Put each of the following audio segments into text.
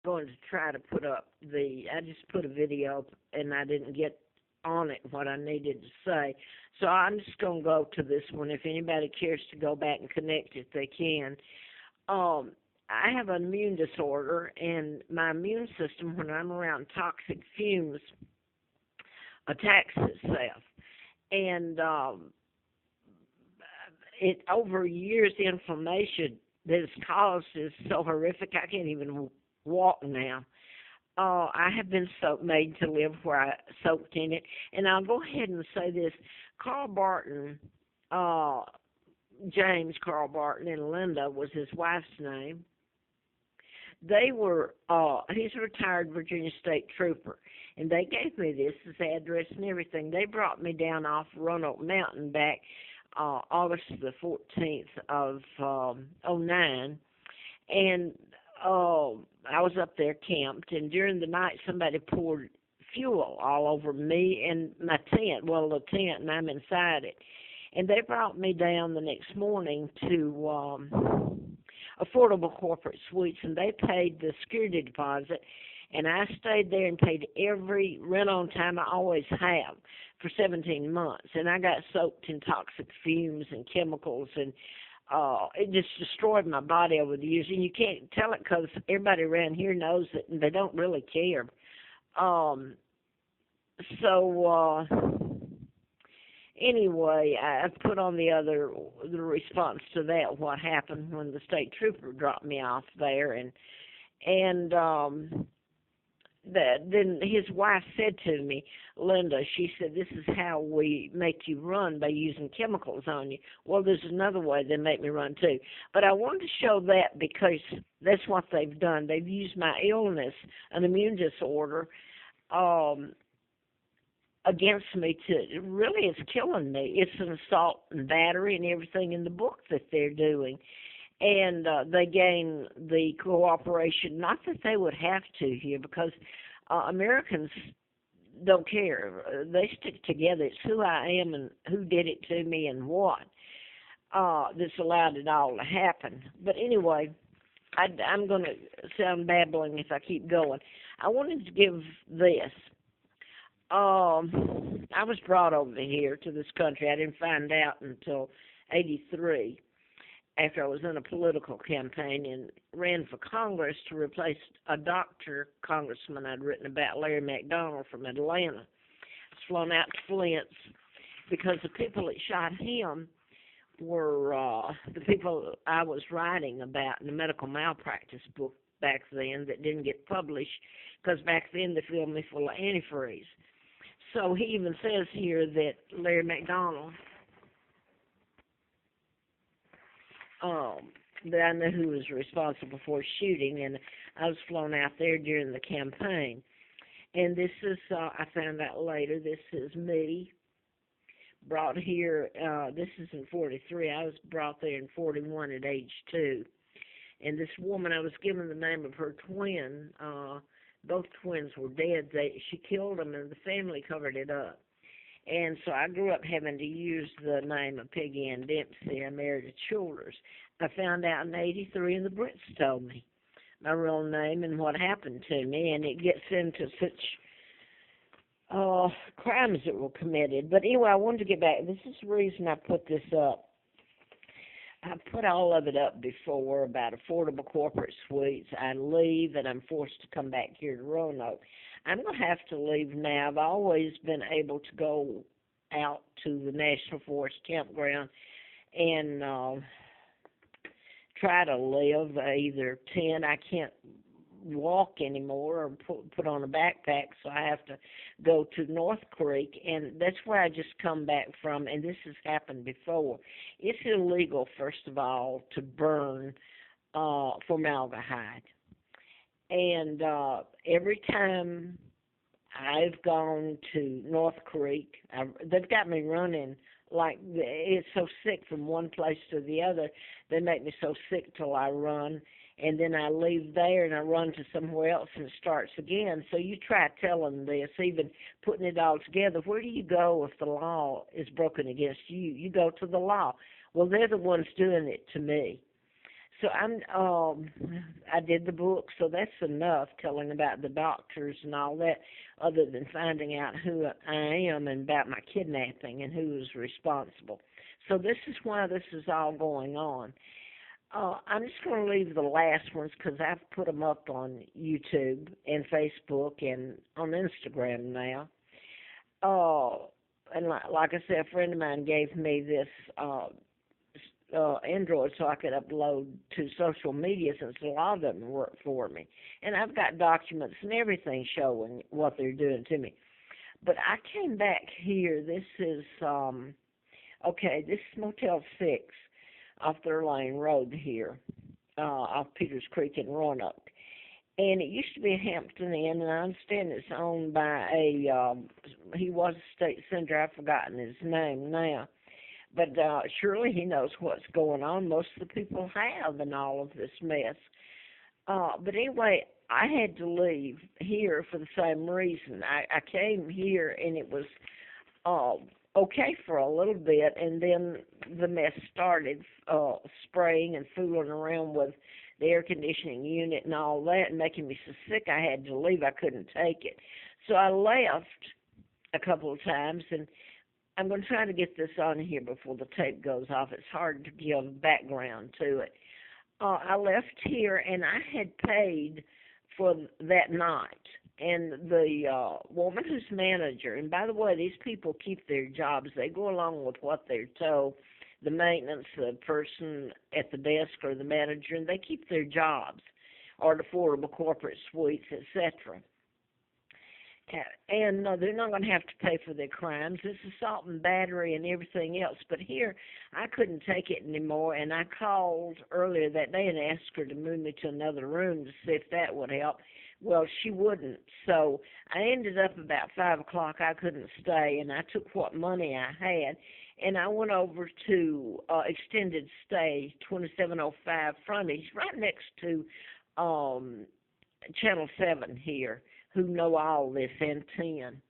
going to try to put up I just put a video up and I didn't get on it what I needed to say. So I'm just going to go to this one. If anybody cares to go back and connect it, they can. I have an immune disorder, and my immune system, when I'm around toxic fumes, attacks itself. And it over years, the inflammation that it's caused is so horrific I can't even walk now. I have been made to live where I soaked in it. And I'll go ahead and say this. Carl Barton, James Carl Barton, and Linda was his wife's name. They were, he's a retired Virginia State Trooper, and they gave me this, his address and everything. They brought me down off Roanoke Mountain back August the 14th of '09, and I was up there camped, and during the night somebody poured fuel all over me and my tent, the tent, and I'm inside it. And they brought me down the next morning to Affordable Corporate Suites, and they paid the security deposit, and I stayed there and paid every rent-on time I always have for 17 months. And I got soaked in toxic fumes and chemicals, and it just destroyed my body over the years. And you can't tell it because everybody around here knows it, and they don't really care. Anyway, I put on the response to that, what happened when the state trooper dropped me off there, and then his wife said to me, Linda, she said, this is how we make you run, by using chemicals on you. Well, there's another way they make me run too. But I wanted to show that because that's what they've done. They've used my illness, an immune disorder, against me really it's killing me. It's an assault and battery and everything in the book that they're doing. And they gain the cooperation, not that they would have to here, because Americans don't care. They stick together. It's who I am and who did it to me and what that's allowed it all to happen. But anyway, I'm going to sound babbling if I keep going. I wanted to give this. I was brought over here to this country. I didn't find out until '83, after I was in a political campaign and ran for Congress to replace a congressman I'd written about, Larry McDonald from Atlanta. I was flown out to Flint because the people that shot him were the people I was writing about in the medical malpractice book back then that didn't get published because back then they filled me full of antifreeze. So he even says here that Larry McDonald, that I know who was responsible for shooting, and I was flown out there during the campaign. And this is, I found out later, this is me, brought here, this is in 43, I was brought there in 41 at age 2. And this woman, I was given the name of her twin, both twins were dead. She killed them, and the family covered it up. And so I grew up having to use the name of Peggy Ann Dempsey. I married a Childers. I found out in '83, and the Brits told me my real name and what happened to me, and it gets into such crimes that were committed. But anyway, I wanted to get back. This is the reason I put this up. I put all of it up before about Affordable Corporate Suites. I leave, and I'm forced to come back here to Roanoke. I'm going to have to leave now. I've always been able to go out to the National Forest campground and try to live, either tent. I can't walk anymore or put on a backpack, so I have to go to North Creek, and that's where I just come back from, and this has happened before. It's illegal, first of all, to burn formaldehyde. And every time I've gone to North Creek, they've got me running like it's so sick from one place to the other. They make me so sick till I run, and then I leave there and I run to somewhere else and it starts again. So you try telling this, even putting it all together. Where do you go if the law is broken against you? You go to the law. Well, they're the ones doing it to me. So I did the book, so that's enough telling about the doctors and all that, other than finding out who I am and about my kidnapping and who was responsible. So this is why this is all going on. I'm just going to leave the last ones because I've put them up on YouTube and Facebook and on Instagram now. Uh, and like I said, a friend of mine gave me this Android so I could upload to social media since a lot of them work for me. And I've got documents and everything showing what they're doing to me. But I came back here. This is, this is Motel 6 off Third Lane Road here, off Peters Creek in Roanoke. And it used to be a Hampton Inn, and I understand it's owned by he was a state senator. I've forgotten his name now. But surely he knows what's going on. Most of the people have in all of this mess. But anyway, I had to leave here for the same reason. I came here, and it was okay for a little bit, and then the mess started, spraying and fooling around with the air conditioning unit and all that, and making me so sick I had to leave. I couldn't take it. So I left a couple of times, and I'm going to try to get this on here before the tape goes off. It's hard to give background to it. I left here, and I had paid for that night. And the woman who's manager, and by the way, these people keep their jobs. They go along with what they're told. The maintenance, the person at the desk, or the manager, and they keep their jobs, or the affordable corporate suites, etc. And they're not going to have to pay for their crimes. It's assault and battery and everything else. But here, I couldn't take it anymore, and I called earlier that day and asked her to move me to another room to see if that would help. Well, she wouldn't. So I ended up about 5 o'clock. I couldn't stay, and I took what money I had, and I went over to extended stay, 2705 frontage, right next to Channel 7 here, who know all this, and 10.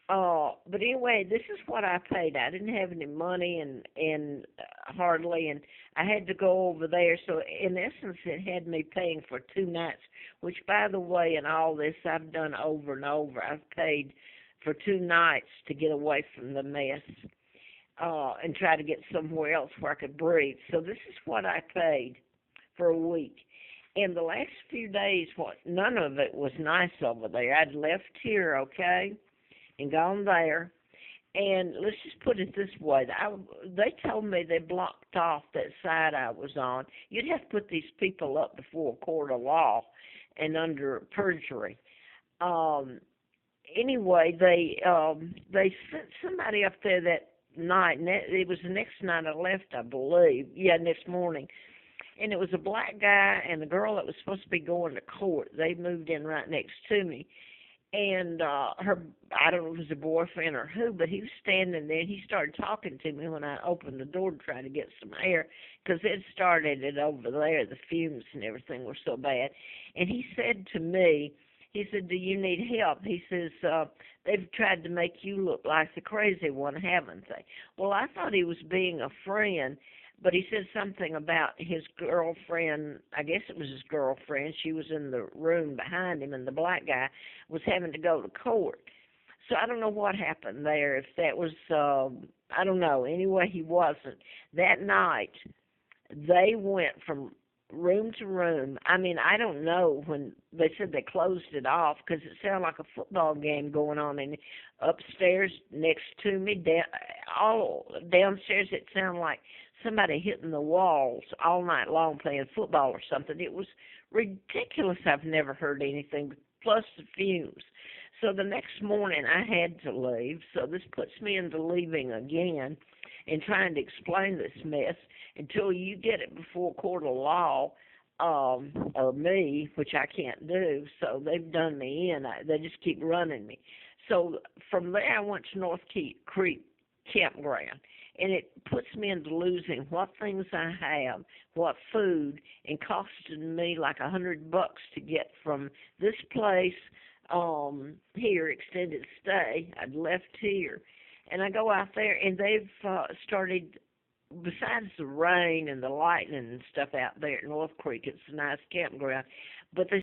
But anyway, this is what I paid. I didn't have any money and hardly, and I had to go over there. So in essence, it had me paying for 2 nights, which, by the way, in all this I've done over and over. I've paid for 2 nights to get away from the mess and try to get somewhere else where I could breathe. So this is what I paid for a week. And the last few days, none of it was nice over there. I'd left here, okay, and gone there. And let's just put it this way. They told me they blocked off that side I was on. You'd have to put these people up before a court of law and under perjury. Anyway, they sent somebody up there that night, and it was the next night I left, I believe. Yeah, next morning. And it was a black guy and the girl that was supposed to be going to court. They moved in right next to me. And I don't know if it was a boyfriend or who, but he was standing there, and he started talking to me when I opened the door to try to get some air, because it started it over there. The fumes and everything were so bad. And he said to me, he said, "Do you need help?" He says, "They've tried to make you look like the crazy one, haven't they?" Well, I thought he was being a friend, but he said something about his girlfriend. I guess it was his girlfriend. She was in the room behind him, and the black guy was having to go to court. So I don't know what happened there. If that was, I don't know. Anyway, he wasn't. That night, they went from room to room. I mean, I don't know when they said they closed it off, because it sounded like a football game going on. And upstairs next to me, all downstairs, it sounded like somebody hitting the walls all night long playing football or something. It was ridiculous. I've never heard anything, plus the fumes. So the next morning I had to leave. So this puts me into leaving again and trying to explain this mess until you get it before court of law, or me, which I can't do. So they've done me in. They just keep running me. So from there I went to North Creek Campground. And it puts me into losing what things I have, what food, and costed me like $100 to get from this place here, extended stay. I'd left here, and I go out there, and they've started besides the rain and the lightning and stuff out there at North Creek, it's a nice campground. But they